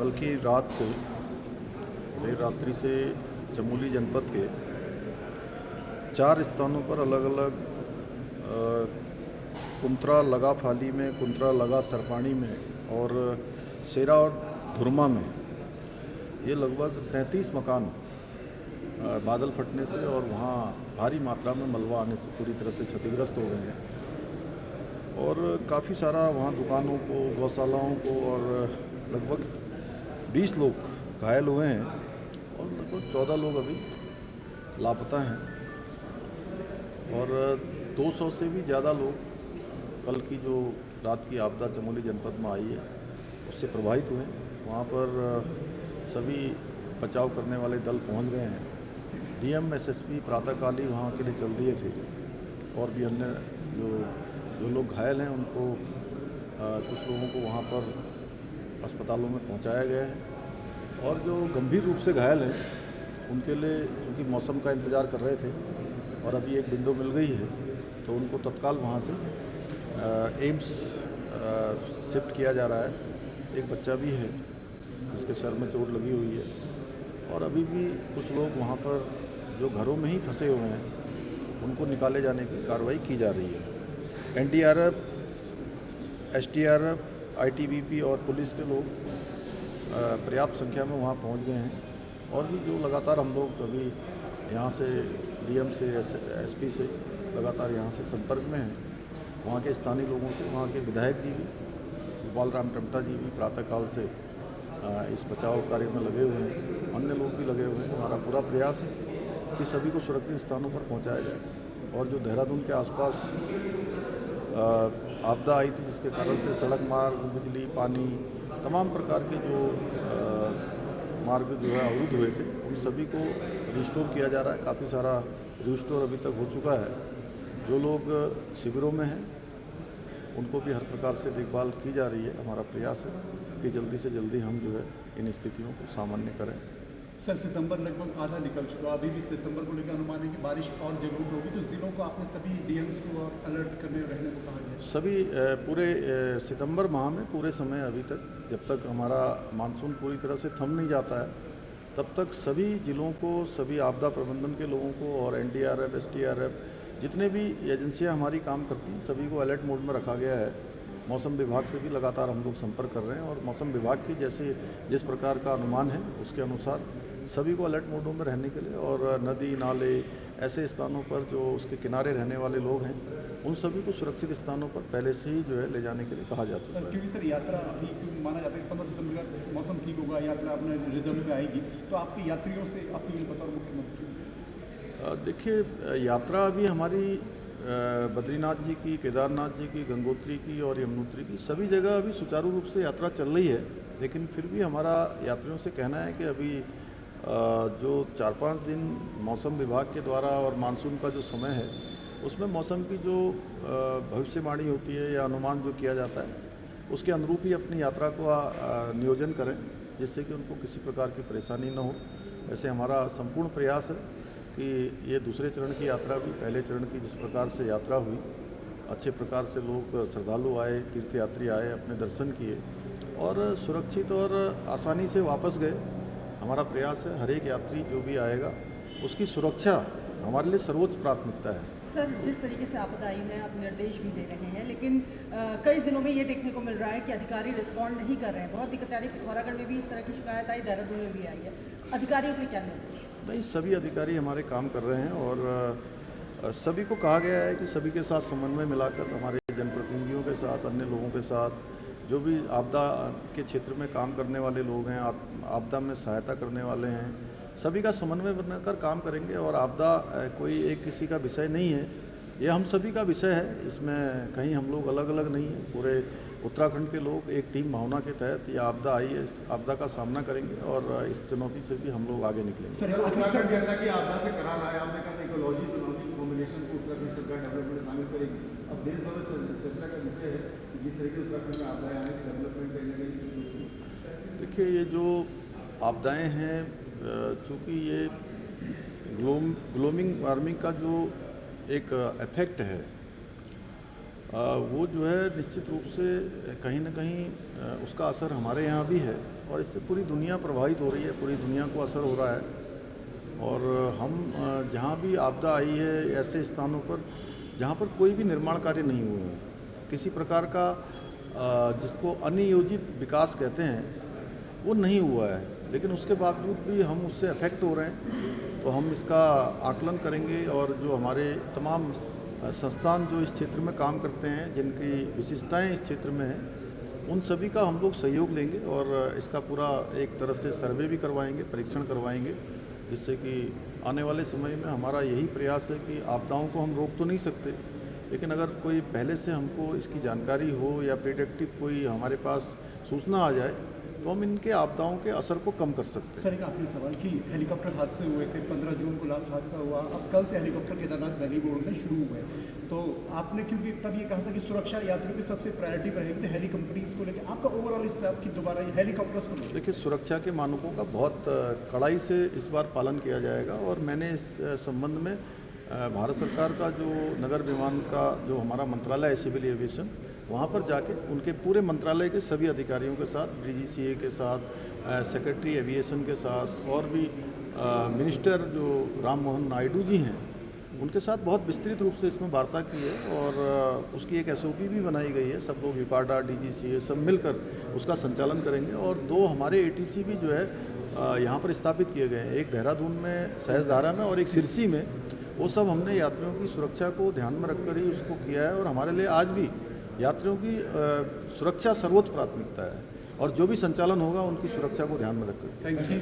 कल की रात से देर रात्रि से चमोली जनपद के 4 स्थानों पर अलग अलग कुंत्रा लगा फाली में, कुंत्रा लगा सरपाणी में और शेरा और धुरमा में ये लगभग 33 मकान बादल फटने से और वहाँ भारी मात्रा में मलबा आने से पूरी तरह से क्षतिग्रस्त हो गए हैं। और काफ़ी सारा वहाँ दुकानों को, गौशालाओं को और लगभग 20 लोग घायल हुए हैं और लगभग 14 लोग अभी लापता हैं और 200 से भी ज़्यादा लोग कल की जो रात की आपदा चमोली जनपद में आई है उससे प्रभावित हुए हैं। वहाँ पर सभी बचाव करने वाले दल पहुँच गए हैं। डीएम एसएसपी प्रातःकाल ही वहाँ के लिए चल दिए थे और भी अन्य जो लोग घायल हैं उनको कुछ लोगों को वहाँ पर अस्पतालों में पहुँचाया गया है और जो गंभीर रूप से घायल हैं उनके लिए क्योंकि मौसम का इंतज़ार कर रहे थे और अभी एक विंडो मिल गई है तो उनको तत्काल वहाँ से एम्स शिफ्ट किया जा रहा है। एक बच्चा भी है जिसके सर में चोट लगी हुई है और अभी भी कुछ लोग वहाँ पर जो घरों में ही फंसे हुए हैं उनको निकाले जाने की कार्रवाई की जा रही है। एनडीआरएफ, एसडीआरएफ, आईटीबीपी और पुलिस के लोग पर्याप्त संख्या में वहाँ पहुँच गए हैं और भी जो लगातार हम लोग अभी यहाँ से डीएम से एसपी से लगातार यहाँ से संपर्क में हैं। वहाँ के स्थानीय लोगों से, वहाँ के विधायक जी भी, गोपाल राम टमटा जी भी प्रातःकाल से इस बचाव कार्य में लगे हुए हैं, अन्य लोग भी लगे हुए हैं। हमारा पूरा प्रयास है कि सभी को सुरक्षित स्थानों पर पहुँचाया जाए और जो देहरादून के आसपास आपदा आई थी जिसके कारण से सड़क मार्ग, बिजली, पानी, तमाम प्रकार के जो मार्ग जो है अवरुद्ध हुए थे उन सभी को रिस्टोर किया जा रहा है। काफ़ी सारा रिस्टोर अभी तक हो चुका है। जो लोग शिविरों में हैं उनको भी हर प्रकार से देखभाल की जा रही है। हमारा प्रयास है कि जल्दी से जल्दी हम जो है इन स्थितियों को सामान्य करें। सर, सितंबर लगभग आधा निकल चुका, अभी भी सितंबर को लेकर अनुमान है कि बारिश और जगहों पर होगी, तो जिलों को आपने सभी डीएम्स को अलर्ट करने रहने को कहा गया? सभी पूरे सितंबर माह में पूरे समय अभी तक जब तक हमारा मानसून पूरी तरह से थम नहीं जाता है तब तक सभी जिलों को, सभी आपदा प्रबंधन के लोगों को और एनडीआरएफ, एसडीआरएफ जितने भी एजेंसियां हमारी काम करती हैं सभी को अलर्ट मोड में रखा गया है। मौसम विभाग से भी लगातार हम लोग संपर्क कर रहे हैं और मौसम विभाग की जिस प्रकार का अनुमान है उसके अनुसार सभी को अलर्ट मोडों में रहने के लिए और नदी, नाले, ऐसे स्थानों पर जो उसके किनारे रहने वाले लोग हैं उन सभी को सुरक्षित स्थानों पर पहले से ही जो है ले जाने के लिए कहा जा चुका है। क्योंकि सर यात्रा अभी माना जाता है कि 15 सितंबर का मौसम ठीक होगा, यात्रा अपने रिदम में आएगी, तो आपकी यात्रियों से अपील बतौर मुख्यमंत्री? देखिए, यात्रा अभी हमारी बद्रीनाथ जी की, केदारनाथ जी की, गंगोत्री की और यमुनोत्री की सभी जगह अभी सुचारू रूप से यात्रा चल रही है। लेकिन फिर भी हमारा यात्रियों से कहना है कि अभी जो 4-5 दिन मौसम विभाग के द्वारा और मानसून का जो समय है उसमें मौसम की जो भविष्यवाणी होती है या अनुमान जो किया जाता है उसके अनुरूप ही अपनी यात्रा को नियोजन करें जिससे कि उनको किसी प्रकार की परेशानी न हो। वैसे हमारा संपूर्ण प्रयास है कि ये दूसरे चरण की यात्रा भी पहले चरण की जिस प्रकार से यात्रा हुई, अच्छे प्रकार से लोग श्रद्धालु आए, तीर्थयात्री आए, अपने दर्शन किए और सुरक्षित और आसानी से वापस गए। हमारा प्रयास है हर एक यात्री जो भी आएगा उसकी सुरक्षा हमारे लिए सर्वोच्च प्राथमिकता है। सर, जिस तरीके से आपदा आई है आप निर्देश भी दे रहे हैं लेकिन कई जिलों में ये देखने को मिल रहा है कि अधिकारी रिस्पॉन्ड नहीं कर रहे हैं। बहुत दिक्कत आ रही है। पिथौरागढ़ में भी इस तरह की शिकायत आई, देहरादून में भी आई है। अधिकारियों के क्या निर्देश? नहीं, सभी अधिकारी हमारे काम कर रहे हैं और सभी को कहा गया है कि सभी के साथ समन्वय मिलाकर हमारे जनप्रतिनिधियों के साथ, अन्य लोगों के साथ, जो भी आपदा के क्षेत्र में काम करने वाले लोग हैं, आपदा में सहायता करने वाले हैं, सभी का समन्वय बनाकर काम करेंगे। और आपदा कोई एक किसी का विषय नहीं है, ये हम सभी का विषय है। इसमें कहीं हम लोग अलग अलग नहीं हैं। पूरे उत्तराखंड के लोग एक टीम भावना के तहत ये आपदा आई है, इस आपदा का सामना करेंगे और इस चुनौती से भी हम लोग आगे निकलेंगे। सर, उत्तराखंड जैसा कि आपदा से करार आया, आपने कहा इकोलॉजी चुनौती कॉम्बिनेशन को उत्तराखंड सरकार डेवलपमेंट शामिल करेगी। अब देश भर में चर्चा का विषय है कि जिस तरीके उत्तराखंड में आपदाएं आने की डेवलपमेंट करने का। देखिए, ये जो आपदाएं हैं चूँकि ये ग्लोबल वार्मिंग का जो एक इफेक्ट है वो जो है निश्चित रूप से कहीं न कहीं उसका असर हमारे यहाँ भी है और इससे पूरी दुनिया प्रभावित हो रही है, पूरी दुनिया को असर हो रहा है। और हम जहाँ भी आपदा आई है ऐसे स्थानों पर जहाँ पर कोई भी निर्माण कार्य नहीं हुए हैं, किसी प्रकार का जिसको अनियोजित विकास कहते हैं वो नहीं हुआ है, लेकिन उसके बावजूद भी हम उससे अफेक्ट हो रहे हैं, तो हम इसका आकलन करेंगे और जो हमारे तमाम संस्थान जो इस क्षेत्र में काम करते हैं, जिनकी विशिष्टताएं इस क्षेत्र में हैं, उन सभी का हम लोग सहयोग लेंगे और इसका पूरा एक तरह से सर्वे भी करवाएंगे, परीक्षण करवाएंगे, जिससे कि आने वाले समय में हमारा यही प्रयास है कि आपदाओं को हम रोक तो नहीं सकते, लेकिन अगर कोई पहले से हमको इसकी जानकारी हो या प्रिडिक्टिव कोई हमारे पास सूचना आ जाए तो हम इनके आपदाओं के असर को कम कर सकते हैं। सर एक आखिरी सवाल कि हेलीकॉप्टर हादसे हुए थे, 15 जून को लास्ट हादसा हुआ, अब कल से हेलीकॉप्टर केदारनाथ वैली में उड़ने शुरू हुए, तो आपने क्योंकि तब ये कहा था कि सुरक्षा यात्रियों की सबसे प्रायोरिटी रहेगी, तो हेली कंपनीज को लेकर आपका ओवरऑल इस पर आपकी दोबारा ये हेलीकॉप्टर्स को लेकर? देखिए, सुरक्षा के मानकों का बहुत कड़ाई से इस बार पालन किया जाएगा और मैंने इस संबंध में भारत सरकार का जो नगर विमान का जो हमारा मंत्रालय है सिविल एविएशन, वहाँ पर जाके उनके पूरे मंत्रालय के सभी अधिकारियों के साथ, डीजीसीए के साथ, सेक्रेटरी एविएशन के साथ और भी मिनिस्टर जो राम मोहन नायडू जी हैं, उनके साथ बहुत विस्तृत रूप से इसमें वार्ता की है और उसकी एक एसओपी भी बनाई गई है। सब लोग विपाडा, डीजीसीए सब मिलकर उसका संचालन करेंगे और 2 हमारे एटीसी भी जो है यहाँ पर स्थापित किए गए हैं, एक देहरादून में सहजधारा में और एक सिरसी में। वो सब हमने यात्रियों की सुरक्षा को ध्यान में रखकर ही उसको किया है और हमारे लिए आज भी यात्रियों की सुरक्षा सर्वोच्च प्राथमिकता है और जो भी संचालन होगा उनकी सुरक्षा को ध्यान में रखकर। Thank you.